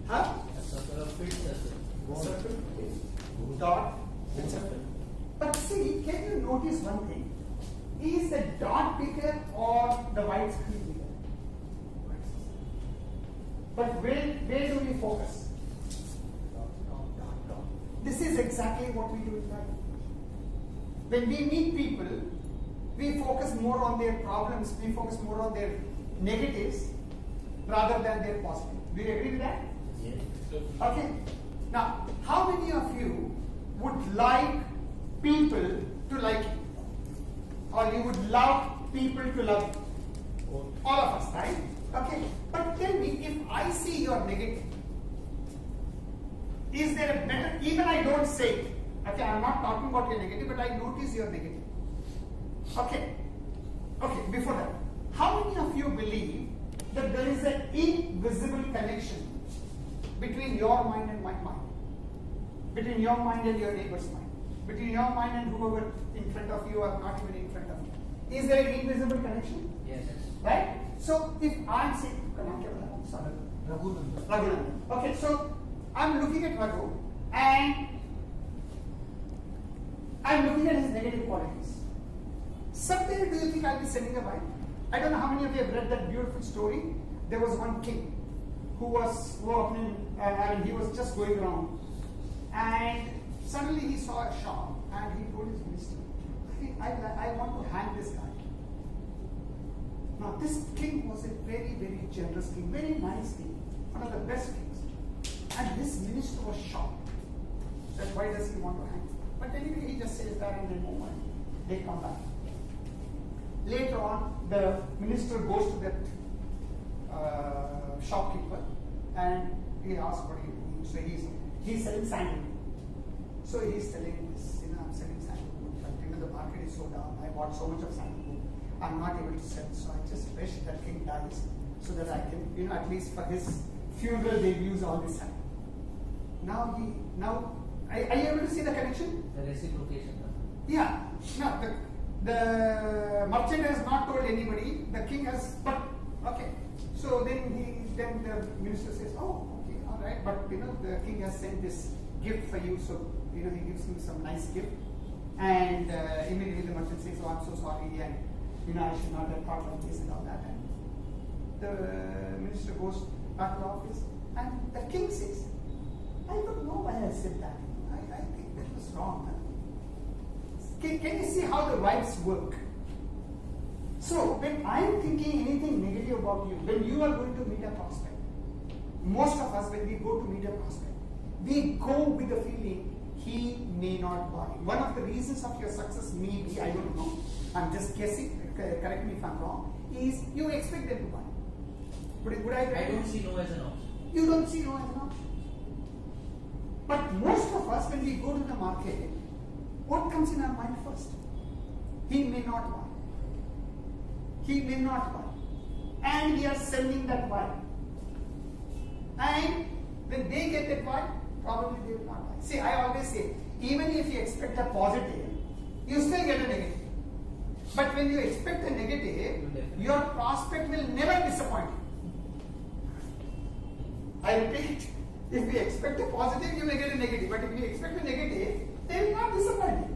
Huh? A circle of filled circle. Circle, dot, and circle. But see, can you notice one thing? Is the dot bigger or the white screen bigger? But where do we focus? Dot. This is exactly what we do in life. When we meet people, we focus more on their problems, we focus more on their negatives rather than their positives. Do you agree with that? Yes. Okay. Now, how many of you would like people to like you? Or you would love people to love you? All of us, right? Okay. But tell me, if I see your negative, is there a better, even I don't say it. Okay, I'm not talking about your negative, but I notice your negative. Okay. Okay, before that, how many of you believe that there is an invisible connection between your mind and my mind? Between your mind and your neighbor's mind? Between your mind and whoever in front of you or not even in front of you? Is there an invisible connection? Yes. Right? So if I'm saying, sorry, Raghunandan. Okay, so I'm looking at Raghu and I'm looking at his negative qualities. Someday, do you think I'll be sending a vibe? I don't know how many of you have read that beautiful story. There was one king who was he was just going around, and suddenly he saw a shop, and he told his minister, I want to hang this guy. Now, this king was a very, very generous king, very nice king, one of the best kings. And his minister was shocked that why does he want to hang? But anyway, he just says that and they move on. They come back. Later on, the minister goes to that shopkeeper and he asks what he is doing. So he's selling sandalwood. So he's telling this, I'm selling sandalwood, but the market is so down. I bought so much of sandalwood. I'm not able to sell, so I just wish that king dies so that I can, at least for his funeral, they use all this sand. Now, are you able to see the connection? The reciprocation. Yeah. No, the merchant has not told anybody. The king has, but okay. So then the minister says, oh, okay, all right. But the king has sent this gift for you, so he gives him some nice gift, and immediately the merchant says, oh, I'm so sorry, and I should not have thought like this and all that. And the minister goes back to the office, and the king says, I don't know why I said that. I think that was wrong. Can you see how the vibes work? So, when I am thinking anything negative about you, when you are going to meet a prospect, most of us, when we go to meet a prospect, we go with the feeling he may not buy. One of the reasons of your success may be, I don't know, I'm just guessing, correct me if I'm wrong, is you expect them to buy. Would I don't see no as an option. You don't see no as an option. But most of us, when we go to the market, what comes in our mind first? He may not buy. He may not buy. And we are selling that buy. And when they get that buy, probably they will not buy. See, I always say, even if you expect a positive, you still get a negative. But when you expect a negative, your prospect will never disappoint you. I repeat, if you expect a positive, you may get a negative. But if you expect a negative, they will not disappoint you.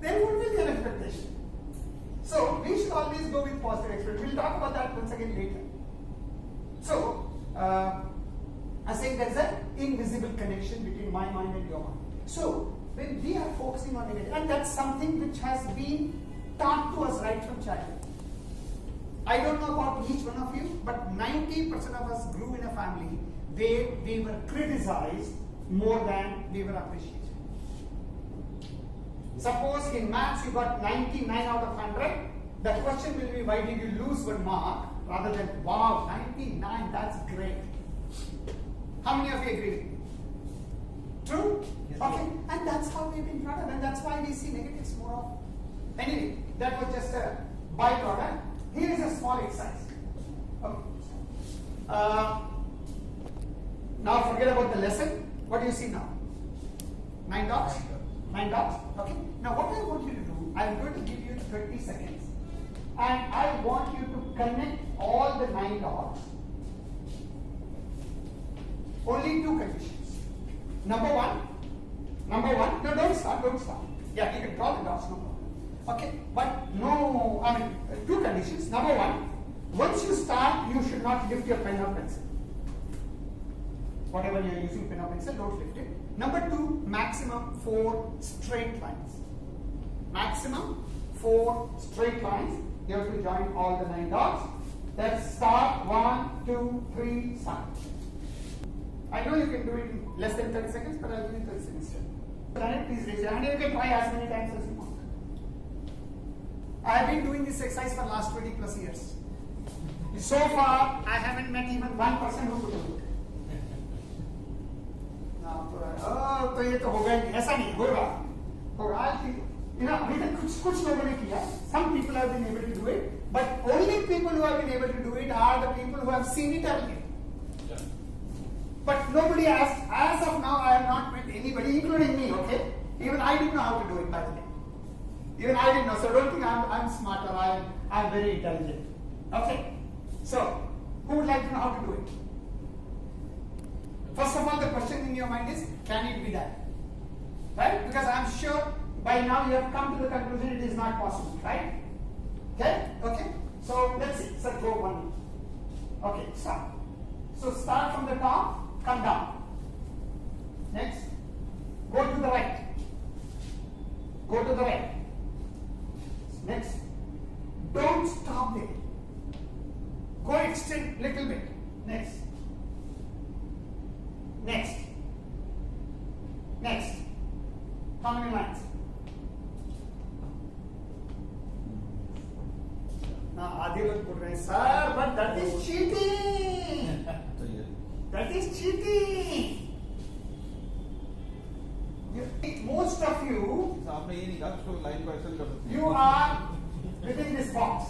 They will fulfill your expectation. So, we should always go with positive expectation. We'll talk about that once again later. So, I'm saying there is an invisible connection between my mind and your mind. So, when we are focusing on negative, and that's something which has been taught to us right from childhood. I don't know about each one of you, but 90% of us grew in a family where we were criticized more than we were appreciated. Suppose in maths you got 99 out of 100, the question will be, why did you lose 1 mark, rather than, wow, 99, that's great. How many of you agree with me? True? Yes, okay, and that's how we've been brought up, and that's why we see negatives more often. Anyway, that was just a byproduct. Here is a small exercise. Okay. Now forget about the lesson. What do you see now? 9 dots? 9 dots? Okay. Now what I want you to do, I am going to give you 30 seconds. And I want you to connect all the 9 dots only two conditions. Number one, no, don't start. Yeah, you can draw the dots, no problem. Okay, but no, I mean, two conditions. Number one, once you start, you should not lift your pen or pencil. Whatever you are using, pen or pencil, don't lift it. Number two, maximum 4 straight lines. Maximum 4 straight lines. You have to join all the 9 dots. Let's start. 1, 2, 3, start. I know you can do it in less than 30 seconds, but I'll give you 30 seconds. Please raise your hand. You can try as many times as you want. I have been doing this exercise for the last 20 plus years. So far, I haven't met even one person who could do it. तो ये तो होगा ही, ऐसा नहीं होगा अभी तक कुछ लोगों ने किया. Some people have been able to do it, but only people who have been able to do it are the people who have seen it earlier. Yeah. But nobody has, as of now, I have not met anybody, including me. Okay, even I didn't know how to do it, by the way. Even I didn't know, so don't think I'm smart or I'm very intelligent. Okay, so who would like to know how to do it? First of all, the question in your mind is, can it be done? Right? Because I'm sure by now you have come to the conclusion it is not possible, right? Okay? Okay? So let's see. So go one. Okay, start. So start from the top, come down. Next. Go to the right. Go to the right. Next. Don't stop there. Go extend little bit. Next. Next. Next. How many lines? Now, Adi look put right, sir, but that is cheating. That is cheating. Most of you, you are within this box.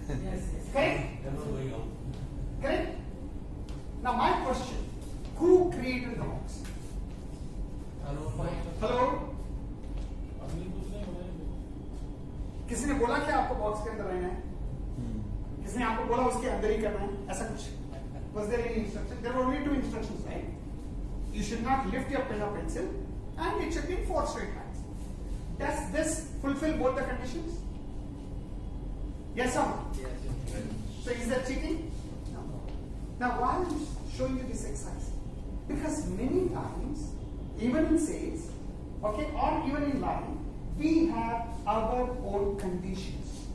Yes. Correct? That's going on. Correct? Now, my question. Who created the box? Hello? किसी ने बोला क्या आपको box के अंदर रहना है? किसी ने आपको बोला उसके अंदर ही करना है? ऐसा कुछ? Was there any instruction? There were only 2 instructions, right? You should not lift your pen or pencil, and it should be 4 straight lines. Does this fulfill both the conditions? Yes or no? Yes. So is that cheating? No. Now why am I showing you this exercise? Because many times, even in sales, okay, or even in life, we have our own conditions.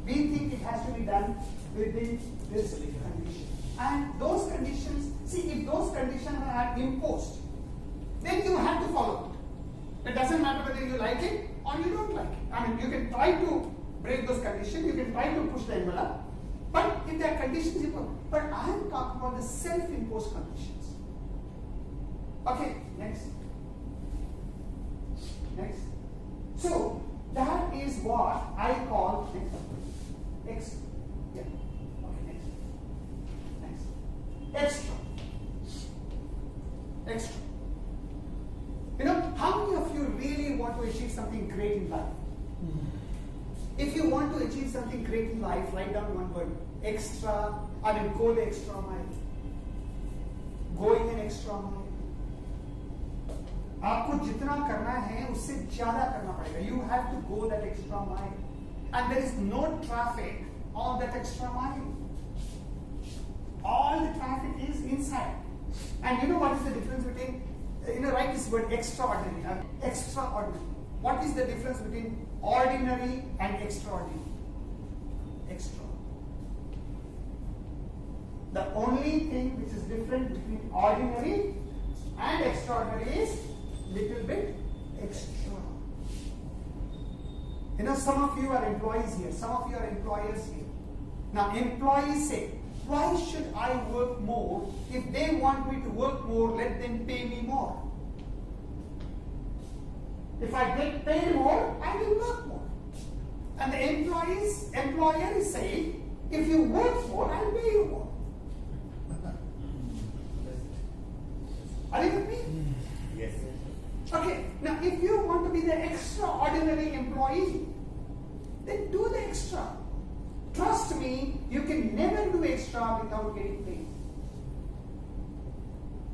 We think it has to be done within this condition. And those conditions, see, if those conditions are imposed, then you have to follow it. It doesn't matter whether you like it or you don't like it. I mean, you can try to break those conditions, you can try to push the envelope, but if there are conditions imposed, but I am talking about the self-imposed conditions. Okay, next. Next. So, that is what I call next. Yeah. Okay, next. Extra. Extra. You know, how many of you really want to achieve something great in life? If you want to achieve something great in life, write down one word. Extra. I mean, go the extra mile. Going an extra mile. आपको जितना करना है उससे ज्यादा करना पड़ेगा. You have to go that extra mile, and there is no traffic on that extra mile. All the traffic is inside. And you know what is the difference between, write this word extraordinary. Extraordinary. What is the difference between ordinary and extraordinary? Extra. The only thing which is different between ordinary and extraordinary is little bit extra. Some of you are employees here, some of you are employers here. Now, employees say, why should I work more? If they want me to work more, let them pay me more. If I get paid more, I will work more. And the employer is saying, if you work more, I'll pay you more. Are you with me? Yes. Okay, now if you want to be the extraordinary employee, then do the extra. Trust me, you can never do extra without getting paid.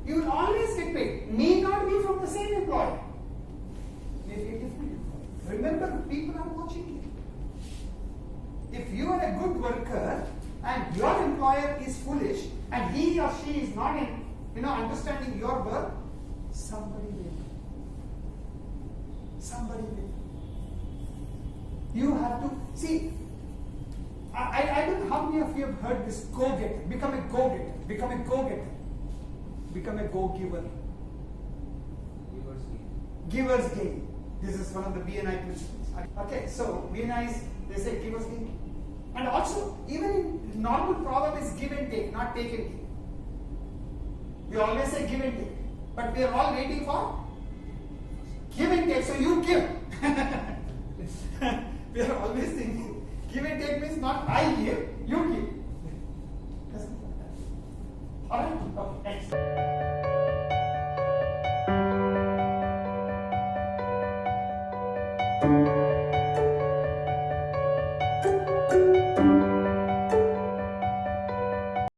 You will always get paid. May not be from the same employer. Maybe a different employer. Remember, people are watching you. If you are a good worker and your employer is foolish and he or she is not understanding your work, somebody will. Somebody will. You have to see. I don't know how many of you have heard this go-getter. Become a go-getter. Become a go-getter. Become a go-giver. Giver's gain. This is one of the BNI principles. Okay, so BNI is, they say giver's gain. And also, even in normal proverb is give and take, not take and give. We always say give and take. But we are all waiting for give and take. So you give. We are always thinking give and take means not I give, you give. Doesn't work that way. Alright? Okay, next.